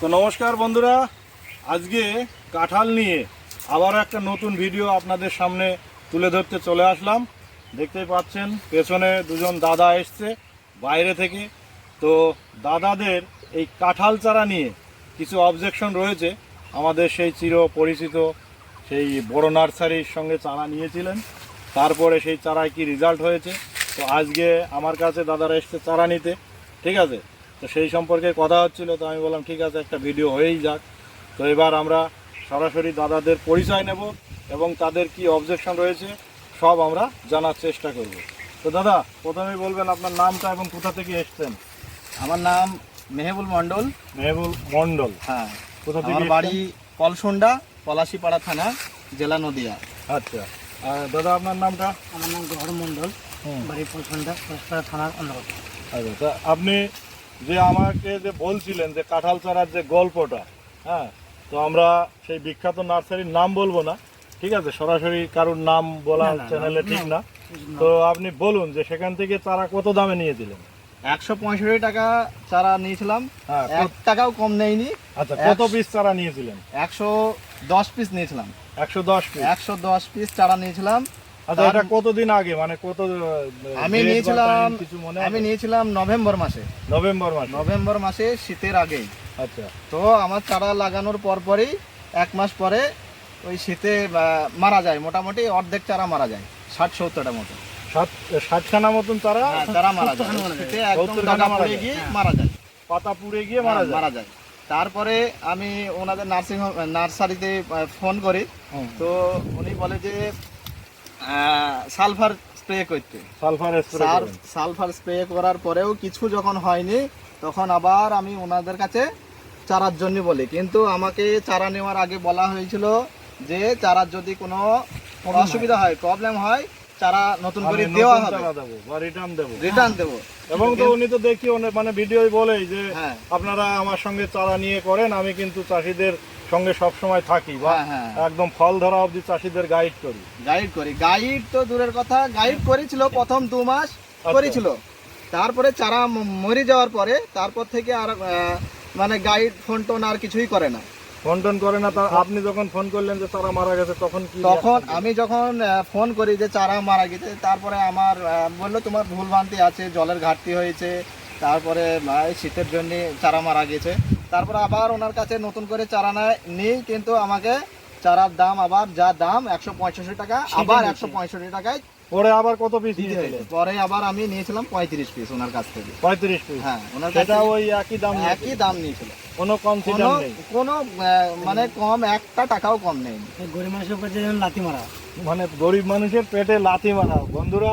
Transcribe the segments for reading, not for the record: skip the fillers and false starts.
তো নমস্কার বন্ধুরা, আজকে কাঁঠাল নিয়ে আবার একটা নতুন ভিডিও আপনাদের সামনে তুলে ধরতে চলে আসলাম। দেখতেই পাচ্ছেন পেছনে দুজন দাদা এসছে বাইরে থেকে। তো দাদাদের এই কাঁঠাল চারা নিয়ে কিছু অবজেকশন রয়েছে। আমাদের সেই চির পরিচিত সেই বড় নার্সারির সঙ্গে চারা নিয়েছিলেন, তারপরে সেই চারায় কি রেজাল্ট হয়েছে। তো আজকে আমার কাছে দাদারা এসছে চারা নিতে, ঠিক আছে। তো সেই সম্পর্কে কথা হচ্ছিল, তো আমি বললাম ঠিক আছে একটা ভিডিও হয়েই যাক। তো এবার আমরা সরাসরি দাদাদের পরিচয় নেব এবং তাদের কি অবজেকশন রয়েছে সব আমরা জানার চেষ্টা করব। তো দাদা, প্রথমেই বলবেন আপনার নামটা এবং কোথা থেকে এসছেন। আমার নাম মেহবুল মণ্ডল। মেহবুল মণ্ডল, হ্যাঁ। কোথা থেকে আমার বাড়ি পলসন্ডা, পলাশিপাড়া থানা, জেলা নদিয়া। আচ্ছা, আর দাদা আপনার নামটা? আমার নাম গৌর মণ্ডল, বাড়ি পলসন্ডা, পলাশিপাড়া থানার অন্তর্গত। আচ্ছা, তা আপনি যে আমাকে যে বলছিলেন যে কাঁঠাল চারার যে গল্পটা, হ্যাঁ, তো আমরা সেই বিখ্যাত নার্সারির নাম বলবো না, ঠিক আছে, সরাসরি কারোর নাম বলা চ্যানেলে ঠিক না। তো আপনি বলুন যে সেখান থেকে চারা কত দামে নিয়েছিলেন। 165 টাকা চারা নিয়েছিলাম, হ্যাঁ, 1 টাকাও কম নেয়নি। আচ্ছা, কত পিস চারা নিয়েছিলেন? 110 পিস নিয়েছিলাম। 110 পিস। 110 পিস চারা নিয়েছিলাম। আচ্ছা, এটা কতদিন আগে, মানে কত? আমি নিয়েছিলাম নভেম্বর মাসে। নভেম্বর মাসে শীতের আগে। আচ্ছা, তো আমার চারা লাগানোর পরই 1 মাস পরে ওই শীতে মারা যায়, মোটামুটি অর্ধেক চারা মারা যায়, 60-70টা মতো। 60খানা মতন চারা চারা মারা যায়, শীতে একদম ডাটা পুড়ে গিয়ে মারা যায়, পাতা পুড়ে গিয়ে মারা যায়। তারপরে আমি ওনাদের নার্সারিতে ফোন করি, তো উনি বলে যে সালফার স্প্রে করতে। সালফার স্প্রে করার পরেও কিছু যখন হয়নি, তখন আবার আমি ওনাদের কাছে চারার জন্য বলি। কিন্তু আমাকে চারা নেওয়ার আগে বলা হয়েছিল যে চারার যদি কোনো অসুবিধা হয়, প্রবলেম হয়, চারা নতুন করে দেওয়া হবে বা রিটার্ন দেবো। এবং তো উনি তো দেখি মানে ভিডিও বলেই যে আপনারা আমার সঙ্গে চারা নিয়ে করেন, আমি কিন্তু চাষিদের সঙ্গে সব সময় থাকি বা একদম ফল ধরা অবধি চাষিদের গাইড করি। গাইড তো দূরের কথা, গাইড করেছিল প্রথম 2 মাস করেছিল। তারপরে চারা মরে যাওয়ার পরে তারপর থেকে আর মানে গাইড ফোন টোন আর কিছুই করে না। আপনি যখন ফোন করলেন যে চারা মারা গেছে, তখন আমি যখন ফোন করি যে চারা মারা গেছে, তারপরে আমার বললো তোমার ভুলভ্রান্তি আছে, জলের ঘাটতি হয়েছে, তারপরে শীতের জন্য চারা মারা গেছে। তারপরে আবার ওনার কাছে নতুন করে চারা নেই, কিন্তু আমাকে চারার দাম আবার যা দাম 165 টাকা, আবার 165 টাকায় পরে আবার কত পিস নিয়েছিলেন? পরে আবার আমি নিয়েছিলাম 35 পিস ওনার কাছ থেকে। 35 পিস? হ্যাঁ, ওনার কাছে ওই একই দাম নিয়েছিল, কোনো কনসিডার নেই, কোনো মানে কম 1 টাকাও কম নেই। গরিব মানুষের উপর যে লাথি মারা, মানে গরিব মানুষের পেটে লাথি মারা। বন্ধুরা,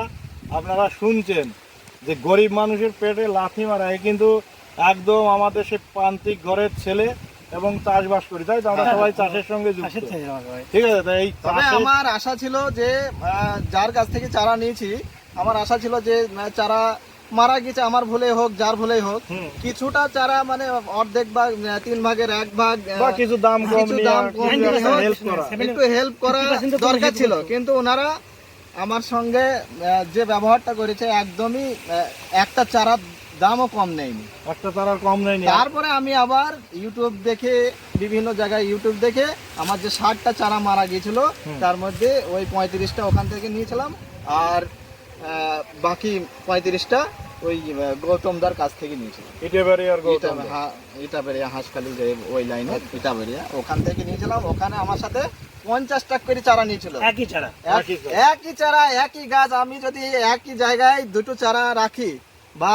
আপনারা শুনছেন যে গরিব মানুষের পেটে লাথি মারা, কিন্তু একদম আমাদের সে প্রান্তিক ঘরের ছেলে এবং চাষবাস করি, তাই তো আমরা সবাই চাষের সঙ্গে যুক্ত, ঠিক আছে। তাই আমার আশা ছিল যে যার কাছ থেকে চারা নিয়েছি, আমার আশা ছিল যে চারা মারা গেছে আমার ভুলে হোক, যার ভুলে হোক, কিছুটা চারা মানে অর্ধেক ভাগ, 3 ভাগের 1 ভাগ বা কিছু দাম কম একটু হেল্প করা দরকার ছিল। কিন্তু ওনারা আমার সঙ্গে যে ব্যবহারটা করেছে, একদমই একটা চারার দামও কম নেয়নি, একটা চারার কম নেয়নি। তারপরে আমি আবার ইউটিউব দেখে, বিভিন্ন জায়গায় ইউটিউব দেখে আমার যে 60টা চারা মারা গিয়েছিল, তার মধ্যে ওই 35টা ওখান থেকে নিয়েছিলাম, আর বাকি 35টা ওই গৌতমদার কাছ থেকে নিয়েছিলাম। ইটাবেরিয়া হাঁসখালি যে ওই লাইনে ইটাবেরিয়া, ওখান থেকে নিয়েছিলাম। ওখানে আমার সাথে 50 টাকা করে চারা নিয়েছিল, একই চারা একই গাছ। আমি যদি একই জায়গায় দুটো চারা রাখি বা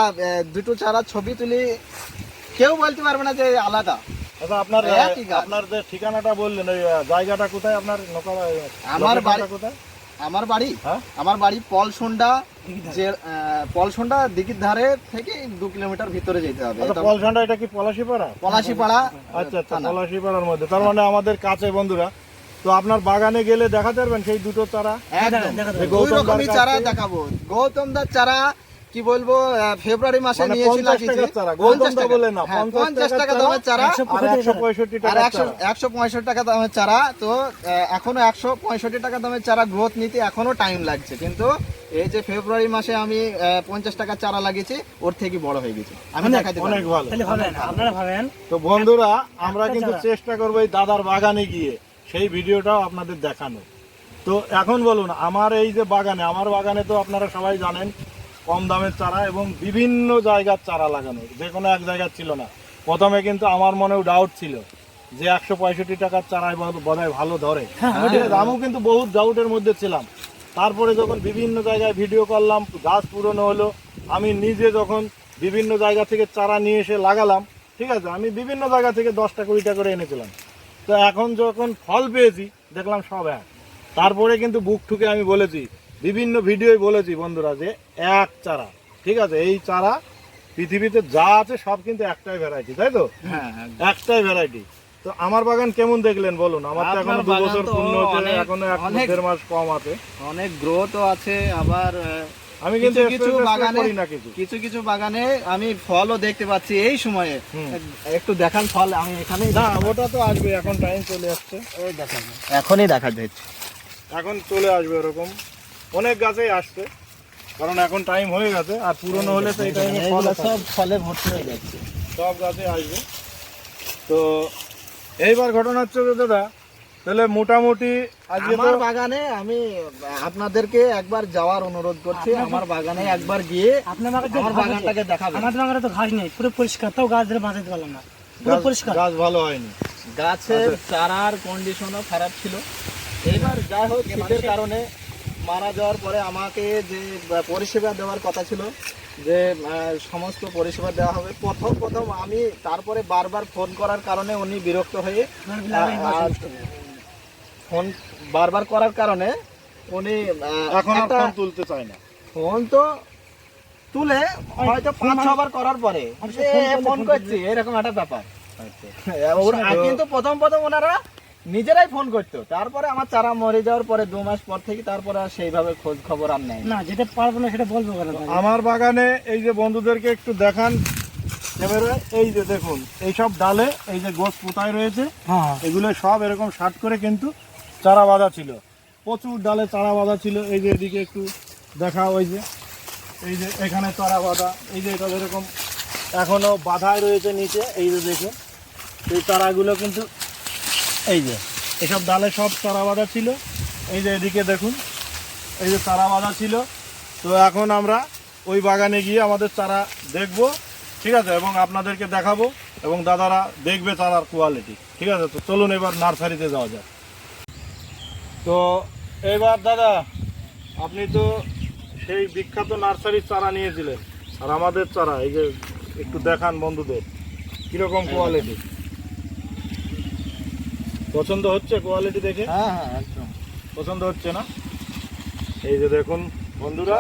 দুটো চারা ছবি তুলি, কেউ বলতে পারবে না যে আলাদা। আচ্ছা, আপনার যে ঠিকানাটা বললেন, ওই জায়গাটা কোথায় আপনার? আমার বাড়ি পলসন্ডা দিঘির ধারে থেকে 2 কিলোমিটার ভিতরে যেতে হবে। পলসন্ডা, এটা কি পলাশিপাড়া? আচ্ছা, পলাশিপাড়ার মধ্যে, তার মানে আমাদের কাছে। বন্ধুরা, তো আপনার বাগানে গেলে দেখাতে পারবেন সেই দুটো চারা? গৌতমদার চারা দেখাবো। গৌতমদার চারা কি বলবো, ফেব্রুয়ারি মাসে নিয়েছিলাম 50 টাকা দামের চারা, 165 টাকা দামের চারা। তো এখনো 165 টাকা দামের চারা গ্রোথ নিতে এখনো টাইম লাগছে, কিন্তু এই যে ফেব্রুয়ারি মাসে আমি 50 টাকা চারা লাগিয়েছি, ওর থেকে বড় হয়ে গেছে। আমি দেখাতে পারি। অনেক ভালো। তাহলে ভাবেন, আপনারা ভাবেন। তো বন্ধুরা আমরা একটা কিন্তু চারা। চেষ্টা করবো এই দাদার বাগানে গিয়ে সেই ভিডিওটাও আপনাদের দেখানো। তো এখন বলুন, আমার এই যে বাগানে, আমার বাগানে তো আপনারা সবাই জানেন কম দামের চারা এবং বিভিন্ন জায়গার চারা লাগানো, যে কোনো এক জায়গার ছিল না। প্রথমে কিন্তু আমার মনেও ডাউট ছিল যে 165 টাকার চারায় বোধহয় ভালো ধরে। হ্যাঁ, ঠিক আছে, আমিও কিন্তু বহুত ডাউটের মধ্যে ছিলাম। তারপরে যখন বিভিন্ন জায়গায় ভিডিও করলাম, গাছ পুরনো হলো, আমি নিজে যখন বিভিন্ন জায়গা থেকে চারা নিয়ে এসে লাগালাম, ঠিক আছে, আমি বিভিন্ন জায়গা থেকে 10টা 20টা করে এনেছিলাম। তো এখন যখন ফল পেয়েছি দেখলাম সব এক। তারপরে কিন্তু বুক ঠুকে আমি বলেছি, বিভিন্ন ভিডিওয় বলেছি বন্ধুরা, যে এক চারা, ঠিক আছে, এই চারা পৃথিবীতে যা আছে সব কিন্তু একটাই ভ্যারাইটি, তাই তো? হ্যাঁ, হ্যাঁ। একটাই ভ্যারাইটি। তো আমার বাগান কেমন দেখলেন বলুন? আমার তো এখন আপনার 2 বাগান বছর তো পূর্ণ হতে অনেক- এখনো অনেক- 1.5 মাস কম আছে। অনেক গ্রোথও আছে, আবার আমি কিন্তু কিছু কিছু spray বাগানে করি না কিছু। কিছু কিছু বাগানে আমি ফলও দেখতে পাচ্ছি এই সময়ে। হুম। একটু দেখান ফল, আমি এখানেই না, ওটা তো আসবে, এখন টাইম চলে আসছে, এই দেখান, এখনই দেখা যাচ্ছে। এখন চলে আসবে। এরকম অনেক গাছেই আসছে, কারণ এখন টাইম হয়ে গেছে। আর পুরনো হলে তো এই টাইমে ফল এইগুলো সব ফলে ভর্তি হয়ে যাচ্ছে। সব গাছে আসবে। তো এইবার ঘটনা হচ্ছে যে দাদা, তাহলে মোটামুটি আজকে তো আমার বাগানে আমি আপনাদেরকে একবার যাওয়ার অনুরোধ করছি। আপনাদের- আমার বাগানে একবার গিয়ে আপনার বাগানে আমার ঘাস আছে। বাগানটাকে দেখাবেন। আমাদের বাগানে তো ঘাস নেই, পুরো পরিষ্কার, তাও গাছ ধরে বাঁচাতে পারলাম না, পুরো পরিষ্কার। গাছ ভালো হয়নি। গাছের আচ্ছা। চারার কন্ডিশনও খারাপ ছিল। এইবার যাই হোক, শীতের কারণে মারা যাওয়ার পরে আমাকে যে পরিষেবা দেওয়ার কথা ছিল, যে সমস্ত পরিষেবা দেওয়া হবে, প্রথম আমি, তারপরে বারবার ফোন করার কারণে উনি বিরক্ত হয়ে ফোন বারবার করার কারণে উনি এখন আর একটা ফোন তুলতে চায় না। ফোন তো তুলে হয়তো 5-6 বার করার পরে মানুষের ফোন করলে ফোন ফোন করছি, এরকম একটা ব্যাপার। তো- কিন্তু প্রথম ওনারা নিজেরাই ফোন করতো। তারপরে আমার চারা মরে যাওয়ার পরে 2 মাস পর থেকে তারপরে আর সেইভাবে খোঁজ খবর আর নেয়। না, যেটা পারবো না সেটা বলবো কেন? আমার বাগানে এই যে বন্ধুদেরকে একটু দেখান ক্যামেরায়, এই যে দেখুন, এই সব ডালে এই যে গোছ পোতায় রয়েছে, হ্যাঁ, এগুলো সব এরকম শার্ট করে কিন্তু চারা বাঁধা ছিল, প্রচুর ডালে চারা বাঁধা ছিল। এই যে এদিকে একটু দেখা, ওই যে এই যে এখানে চারা বাঁধা, এই যে এটা যেরকম এখনো বাঁধাই রয়েছে নিচে, এই যে দেখুন এই চারাগুলো কিন্তু এই যে এসব ডালে সব চারা বাঁধা ছিল। এই যে এদিকে দেখুন, এই যে চারা বাঁধা ছিল। তো এখন আমরা ওই বাগানে গিয়ে আমাদের চারা দেখব, ঠিক আছে, এবং আপনাদেরকে দেখাবো, এবং দাদারা দেখবে চারার কোয়ালিটি, ঠিক আছে। তো চলুন এবার নার্সারিতে যাওয়া যাক। তো এবার দাদা, আপনি তো সেই বিখ্যাত নার্সারির চারা নিয়েছিলেন, আর আমাদের চারা এই যে একটু দেখান বন্ধুদের কিরকম কোয়ালিটি। পছন্দ হচ্ছে কোয়ালিটি দেখে? হ্যাঁ, হ্যাঁ, একদম পছন্দ হচ্ছে না? এই যে দেখুন বন্ধুরা,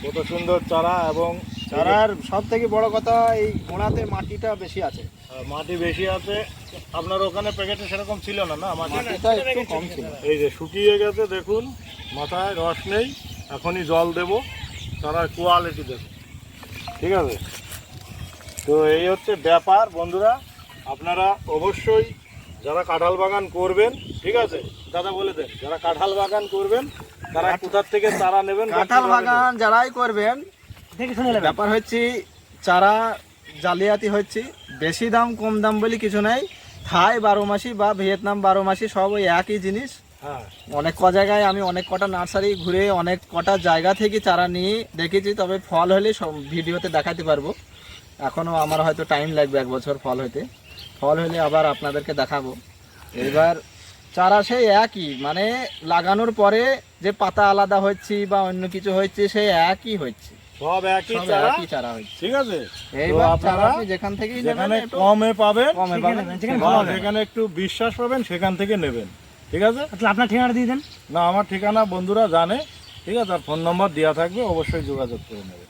কত সুন্দর চারা, এবং চারার সব থেকে বড় কথা এই গোড়াতে মাটিটা বেশি আছে। মাটি বেশি আছে। আপনার ওখানে প্যাকেটে সেরকম ছিল না, না মাটি? মাটিটা একটু কম ছিল। এই যে শুকিয়ে গেছে দেখুন, মাথায় রস নেই, এখনই জল দেব। চারার কোয়ালিটি দেখুন, ঠিক আছে। তো এই হচ্ছে ব্যাপার বন্ধুরা। আপনারা অবশ্যই যারা কাঁঠাল বাগান করবেন, ঠিক আছে, দাদা বলে দেন, যারা কাঁঠাল বাগান করবেন তারা কোথার থেকে চারা নেবেন বা কাঁঠাল কিভাবে বাগান যারাই করবেন, দেখে শুনে নেবেন। ব্যাপার হচ্ছে চারা জালিয়াতি হচ্ছে। বেশি দাম কম দাম বলে কিছু নাই। থাই 12 মাসি বা ভিয়েতনাম 12 মাসি সব ওই একই জিনিস। হ্যাঁ, অনেক জায়গায় আমি অনেক কটা নার্সারি ঘুরে অনেক কটা জায়গা থেকে চারা নিয়ে দেখেছি, তবে ফল হলে সব ভিডিওতে দেখাতে পারবো। এখনও আমার হয়তো টাইম লাগবে 1 বছর ফল হতে। ফল হলে আবার আপনাদেরকে দেখাবো। এবার চারা সেই একই, মানে লাগানোর পরে যে পাতা আলাদা হচ্ছে বা অন্য কিছু হচ্ছে সেই একই হচ্ছে, সব একই সব চারা, একই চারা হচ্ছে। ঠিক আছে। এইবার তো চারা আপনারা আপনি যেখান থেকেই যেখানে নেবেন একটু কমে পাবেন, কমে সেখানে পাবেন, নেবেন, যেখানে বা ভালো হবে। যেখানে একটু বিশ্বাস পাবেন সেখান থেকে নেবেন, ঠিক আছে। তাহলে আপনার ঠিকানা দিয়ে দেন। না, আমার ঠিকানা বন্ধুরা জানে, ঠিক আছে, আর ফোন নম্বর দেওয়া থাকবে, অবশ্যই যোগাযোগ করে নেবে।